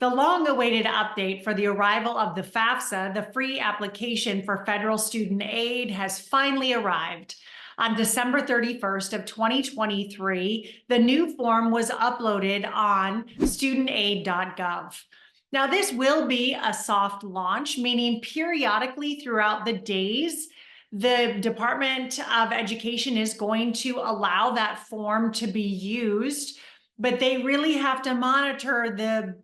The long-awaited update for the arrival of the Fafsa, the free application for federal student aid, has finally arrived. On December 31st of 2023, the new form was uploaded on studentaid.gov. Now, this will be a soft launch, meaning periodically throughout the days, the Department of Education is going to allow that form to be used, but they really have to monitor the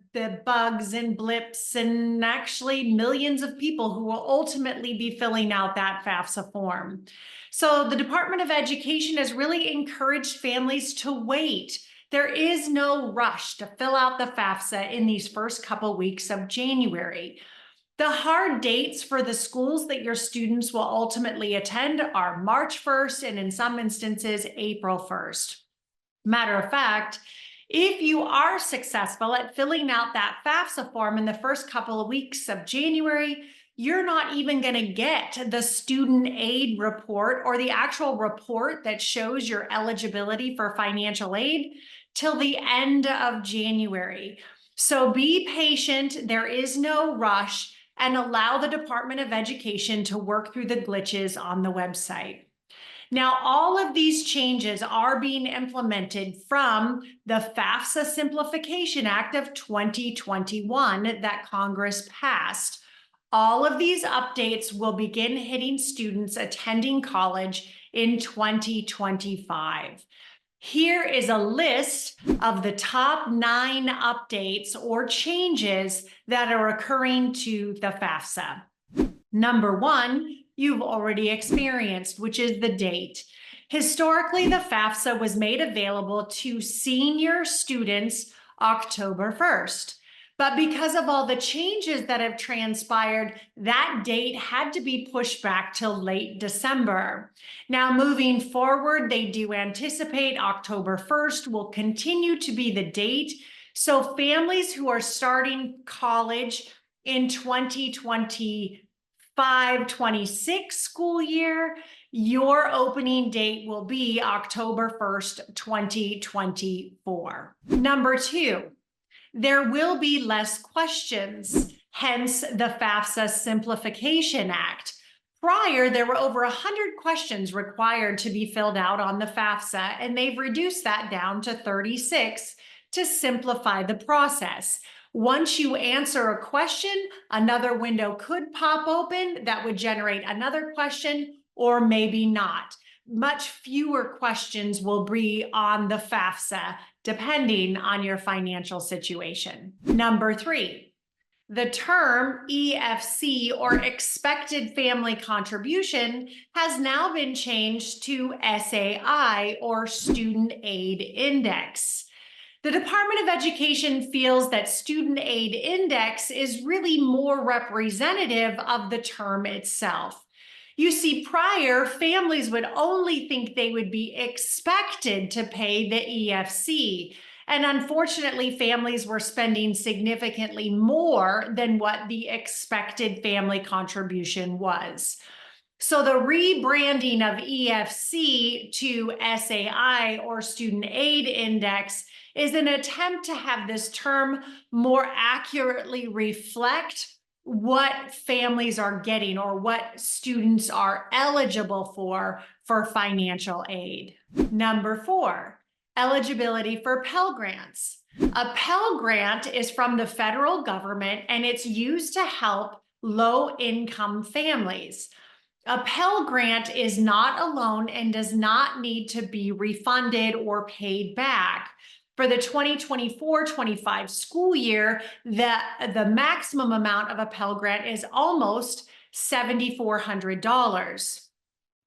bugs and blips and actually millions of people who will ultimately be filling out that FAFSA form. So the Department of Education has really encouraged families to wait. There is no rush to fill out the FAFSA in these first couple weeks of January. The hard dates for the schools that your students will ultimately attend are March 1st and in some instances, April 1st. Matter of fact, if you are successful at filling out that FAFSA form in the first couple of weeks of January, you're not even going to get the student aid report or the actual report that shows your eligibility for financial aid till the end of January. So be patient, there is no rush, and allow the Department of Education to work through the glitches on the website. Now, all of these changes are being implemented from the FAFSA Simplification Act of 2021 that Congress passed. All of these updates will begin hitting students attending college in 2025. Here is a list of the top 9 updates or changes that are occurring to the FAFSA. Number 1, you've already experienced, which is the date. Historically, the FAFSA was made available to senior students October 1st. But because of all the changes that have transpired, that date had to be pushed back till late December. Now, moving forward, they do anticipate October 1st will continue to be the date. So families who are starting college in 2025-26 school year, your opening date will be October 1st, 2024. Number 2, there will be less questions, hence the FAFSA Simplification Act. Prior, there were over 100 questions required to be filled out on the FAFSA, and they've reduced that down to 36 to simplify the process. Once you answer a question, another window could pop open that would generate another question, or maybe not. Much fewer questions will be on the FAFSA, depending on your financial situation. Number 3, the term EFC, or expected family contribution, has now been changed to SAI, or Student Aid Index. The Department of Education feels that Student Aid Index is really more representative of the term itself. You see, prior, families would only think they would be expected to pay the EFC. And unfortunately, families were spending significantly more than what the expected family contribution was. So the rebranding of EFC to SAI, or Student Aid Index, is an attempt to have this term more accurately reflect what families are getting or what students are eligible for financial aid. Number 4, eligibility for Pell Grants. A Pell Grant is from the federal government, and it's used to help low-income families. A Pell Grant is not a loan and does not need to be refunded or paid back. For the 2024-25 school year, the maximum amount of a Pell Grant is almost $7,400.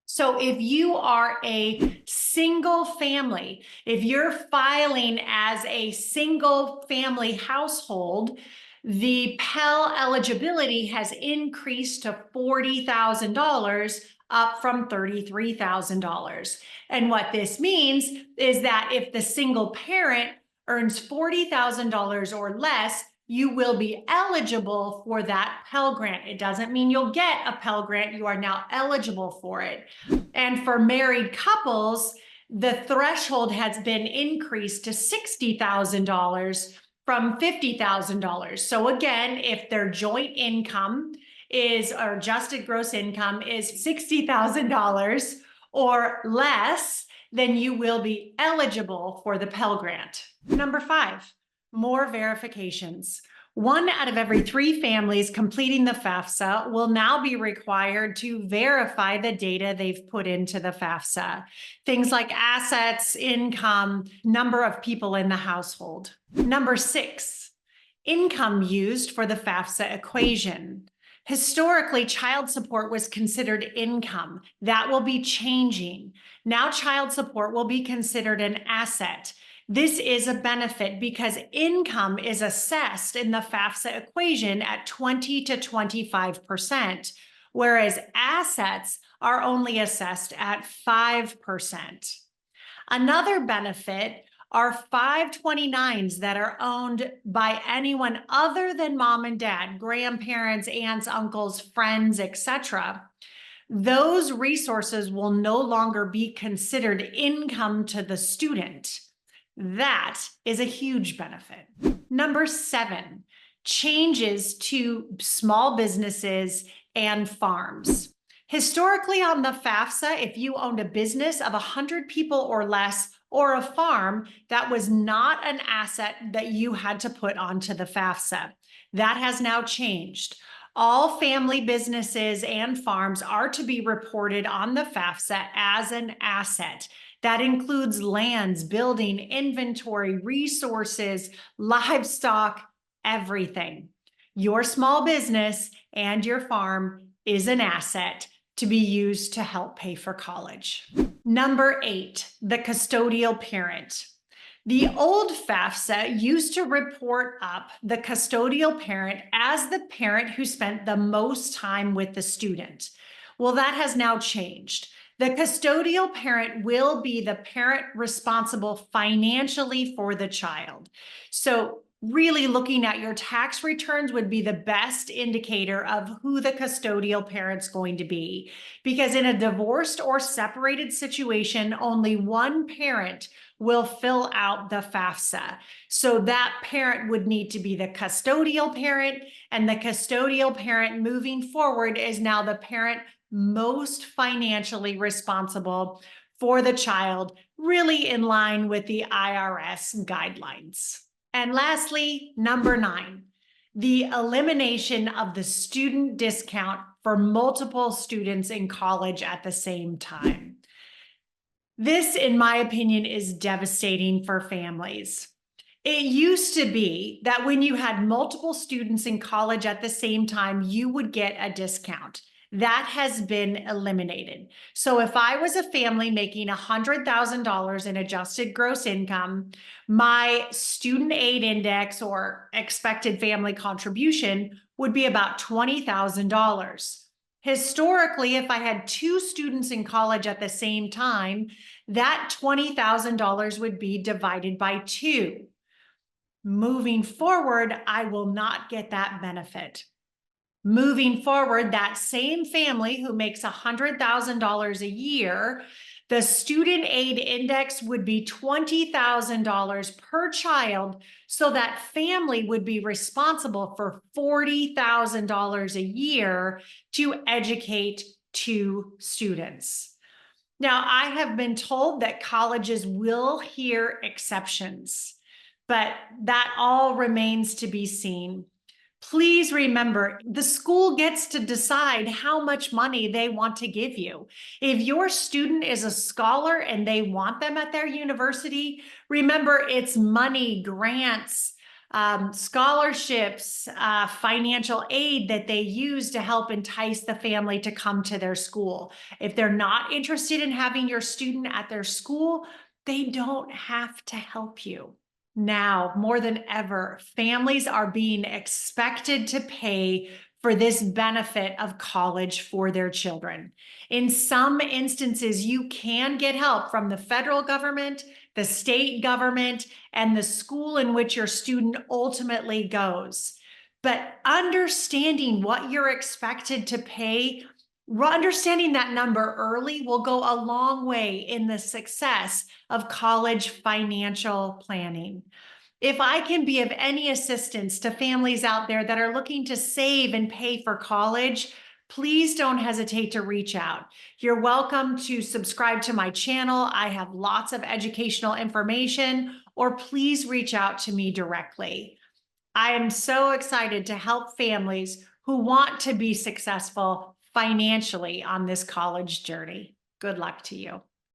So if you are a single family, if you're filing as a single family household, the Pell eligibility has increased to $40,000, up from $33,000. And what this means is that if the single parent earns $40,000 or less, you will be eligible for that Pell Grant. It doesn't mean you'll get a Pell Grant. You are now eligible for it. And for married couples, the threshold has been increased to $60,000 from $50,000. So again, if their joint income or adjusted gross income is $60,000 or less, then you will be eligible for the Pell Grant. Number 5, more verifications. 1 out of every 3 families completing the Fafsa will now be required to verify the data they've put into the Fafsa. Things like assets, income, number of people in the household. Number 6, income used for the Fafsa equation. Historically, child support was considered income. That will be changing. Now child support will be considered an asset. This is a benefit because income is assessed in the Fafsa equation at 20 to 25%, whereas assets are only assessed at 5%. Another benefit are 529s that are owned by anyone other than mom and dad, grandparents, aunts, uncles, friends, etc. Those resources will no longer be considered income to the student. That is a huge benefit. Number 7, changes to small businesses and farms. Historically on the Fafsa, if you owned a business of 100 people or less, or a farm, that was not an asset that you had to put onto the Fafsa. That has now changed. All family businesses and farms are to be reported on the Fafsa as an asset. That includes lands, building, inventory, resources, livestock, everything. Your small business and your farm is an asset to be used to help pay for college. Number 8, the custodial parent. The old Fafsa used to report up the custodial parent as the parent who spent the most time with the student. Well, that has now changed. The custodial parent will be the parent responsible financially for the child. So really looking at your tax returns would be the best indicator of who the custodial parent's going to be. Because in a divorced or separated situation, only one parent will fill out the FAFSA. So that parent would need to be the custodial parent, and the custodial parent moving forward is now the parent most financially responsible for the child, really in line with the IRS guidelines. And lastly, number 9, the elimination of the student discount for multiple students in college at the same time. This, in my opinion, is devastating for families. It used to be that when you had multiple students in college at the same time, you would get a discount. That has been eliminated. So if I was a family making $100,000 in adjusted gross income, my student aid index or expected family contribution would be about $20,000. Historically, if I had 2 students in college at the same time, that $20,000 would be divided by 2. Moving forward, I will not get that benefit. Moving forward, that same family who makes $100,000 a year, the student aid index would be $20,000 per child, so that family would be responsible for $40,000 a year to educate 2 students. Now, I have been told that colleges will hear exceptions, but that all remains to be seen. Please remember, the school gets to decide how much money they want to give you. If your student is a scholar and they want them at their university, remember it's money, grants, scholarships, financial aid that they use to help entice the family to come to their school. If they're not interested in having your student at their school, they don't have to help you. Now, more than ever, families are being expected to pay for this benefit of college for their children. In some instances, you can get help from the federal government, the state government, and the school in which your student ultimately goes. But understanding what you're expected to pay, understanding that number early will go a long way in the success of college financial planning. If I can be of any assistance to families out there that are looking to save and pay for college, please don't hesitate to reach out. You're welcome to subscribe to my channel. I have lots of educational information, or please reach out to me directly. I am so excited to help families who want to be successful financially on this college journey. Good luck to you.